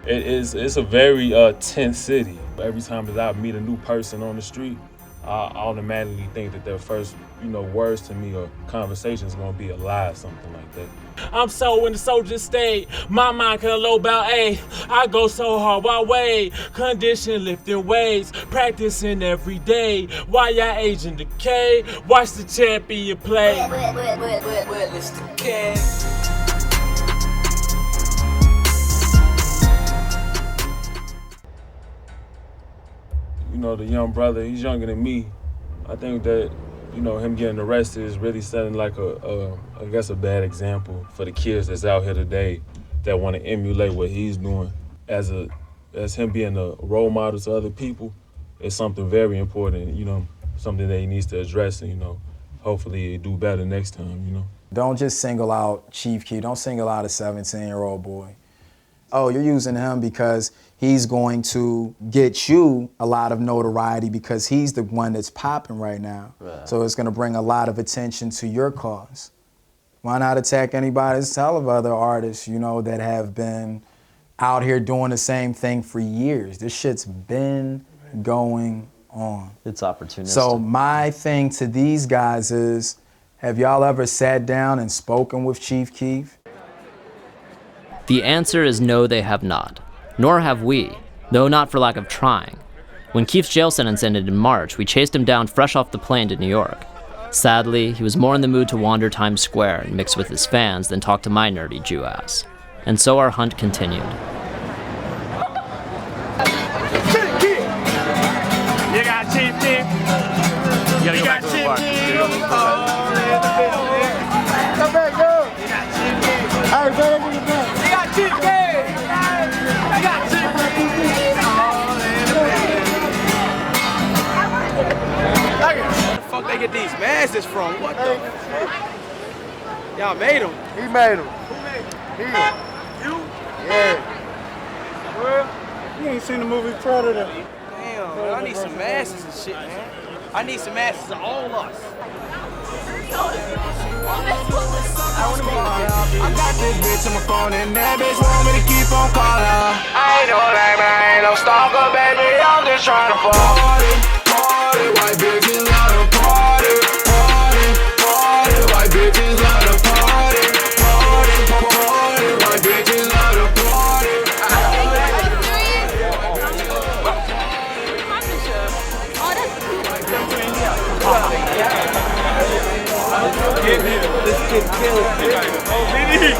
It's a very tense city. Every time that I meet a new person on the street, I automatically think that their first, words to me or conversation is gonna be a lie, something like that. I'm so in the soldier state, my mind can low about A. I go so hard while way, condition lifting weights, practicing every day. Why y'all aging decay? Watch the champion play. Let's decay. The young brother, he's younger than me. I think that, him getting arrested is really setting like a bad example for the kids that's out here today that want to emulate what he's doing. As him being a role model to other people, it's something very important, something that he needs to address and, hopefully do better next time, Don't just single out Chief Keef. Don't single out a 17-year-old boy. Oh, you're using him because he's going to get you a lot of notoriety because he's the one that's popping right now. Right. So it's going to bring a lot of attention to your cause. Why not attack anybody? There's a hell of other artists, that have been out here doing the same thing for years. This shit's been going on. It's opportunistic. So my thing to these guys is, have y'all ever sat down and spoken with Chief Keef? The answer is no, they have not. Nor have we, though not for lack of trying. When Keef's jail sentence ended in March, we chased him down fresh off the plane to New York. Sadly, he was more in the mood to wander Times Square and mix with his fans than talk to my nerdy Jew ass. And so our hunt continued. You got Chief Keef. You got Chief Keef. Come back, go. You got Chief Keef. All right, go ahead and get you got Chief Keef. You got Chief Keef. Where the fuck they get these masses from? What the? Y'all made them. He made them. Who made them? He. You? Yeah. Well, You ain't seen the movie Predator. damn, man, I need some masses and shit, man. I need some masses of all us. I got this bitch on my phone and that bitch want me to keep on calling. I ain't no lame, I ain't no stalker, baby. I'm just trying to party, party. White bitches love to party, party, party. White bitches love to party, party, party. White bitches love to party. This kid killed it. Oh, Vinny!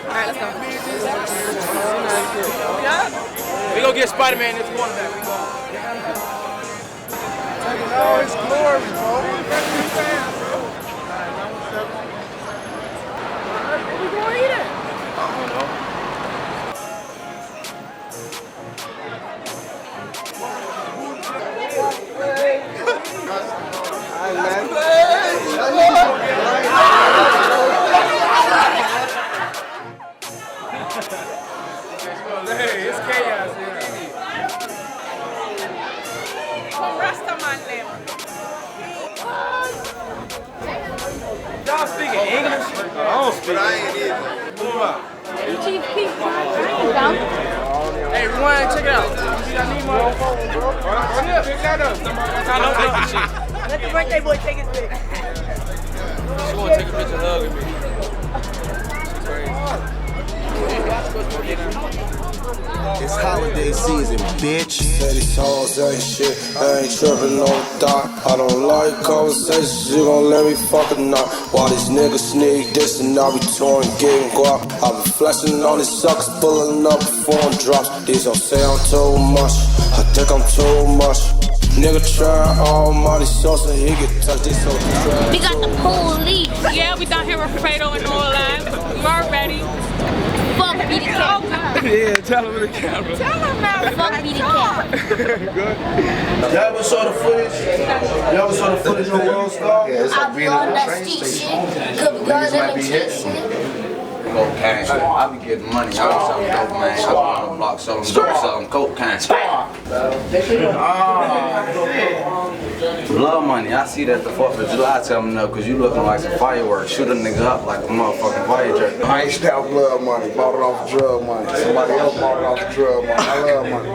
Alright, let's go. We gonna get Spider-Man in this cornerback. Taking all his glory, bro. Where we going to eat it? I don't know. Hey, it's chaos here. Come rest on my name. Y'all speaking English? I don't speak. I ain't either. Move up. Chief Keef. Hey, rewind, check it out. I need more. Pick that up. I don't take this shit. Let the birthday boy take his pic. She wanna take a picture hugging me. It's holiday season, bitch. Petty tones ain't shit, I ain't trippin' on thought. I don't like conversations, you gon' let me fuck or not. While these niggas sneak this and I be touring, getting guap. I be flexing on these suckers, pulling up before I'm drops. These don't say I'm too much, I think I'm too much. Nigga try almighty sauce and he get touched. This so trash. We got the police. Yeah, we down here with Fredo and Orlan. We are ready. Fuck me the cat. Yeah, tell him in the camera. Tell them now. Fuck me the cat. Good. Y'all ever saw the footage? Y'all ever saw the footage on World Star? Yeah, I be on that street shit. Could be girls in the street shit. Cocaine. I be getting money. I be selling dope, man. I be on the block selling dope, selling cocaine. Blood money. I see that the 4th of July coming up because you looking like some fireworks. Shoot a nigga up like a motherfucking fire jerk. I ain't stole blood money. Bought it off of drug money. Somebody else bought it off of drug money. I love money.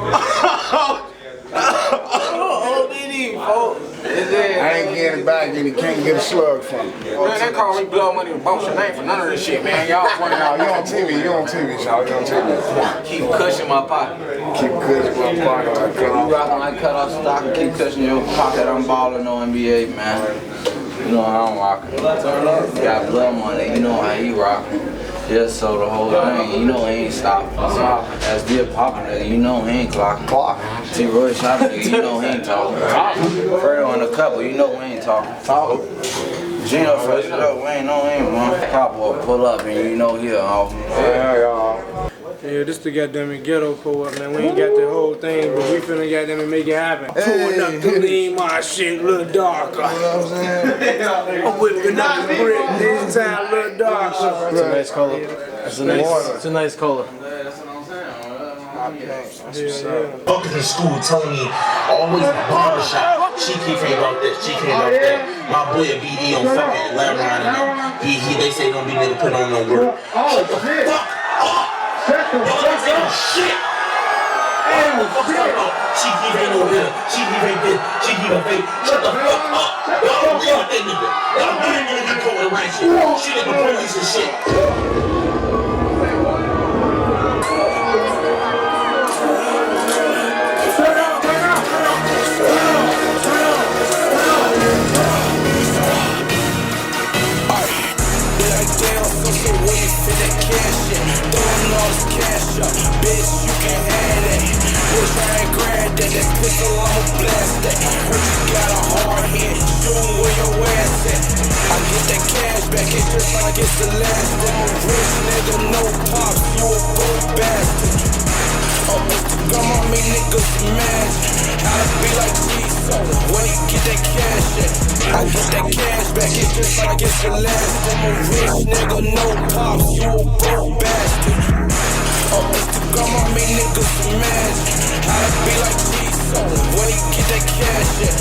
Oh, did he, folks? I ain't getting it back and he can't get a slug from me. Man, they call me blood money and bounce your name for none of this shit, man. Y'all funny. No, you on TV, y'all. You on TV. Keep cushing my pocket. Keep cushing my pocket. Like cut You rockin' like cut off stock and keep cushing your pocket. I'm ballin' on NBA, man. You know how I'm rockin'. Got blood money, you know how he rockin'. Just so the whole thing, you know he ain't stopping. That's still poppin', you know he ain't clocking. T-Roy shot nigga, you know he ain't talking. Fredo in a couple, you know we ain't talking. Gino fresh it up, we ain't know him, man. Cop will pull up and you know he'll off. Yeah, this the goddamn ghetto pull up, man. We ain't got the whole thing, but we finna goddamn make it happen. Pulling up to lean my shit a little darker. You know what I'm saying? I'm whipping up the brick this time a little darker. It's a nice color. It's a nice color. Fuckers in school telling me always the barbershop. Chief Keef ain't about this. Chief ain't about that. My boy a BD on fucking Lamron and they say don't be nigga put on no work. Shut the fuck up. Shit. Chief Keef ain't over here. Chief Keef ain't this. Chief Keef ain't fake. Shut the fuck up. Y'all don't deal with that nigga. Y'all know that nigga get caught with the right shit. Shit at the police and shit. Bitch, you can't have that. Wish I ain't grabbed that. That pistol, I'ma blast that. Heard you got a hard hit. Shoot where your ass at. I get that cash back. It's just like it's the last. I'm a rich nigga, no pops. You a broke bastard. On Instagram, I make niggas smash. I be like cheese, so where you get that cash at? I get that cash back. It's just like it's the last. I'm a rich nigga, no pops. You a broke bastard. On Instagram, I make niggas smash. I be like cheese, so where you get that cash at?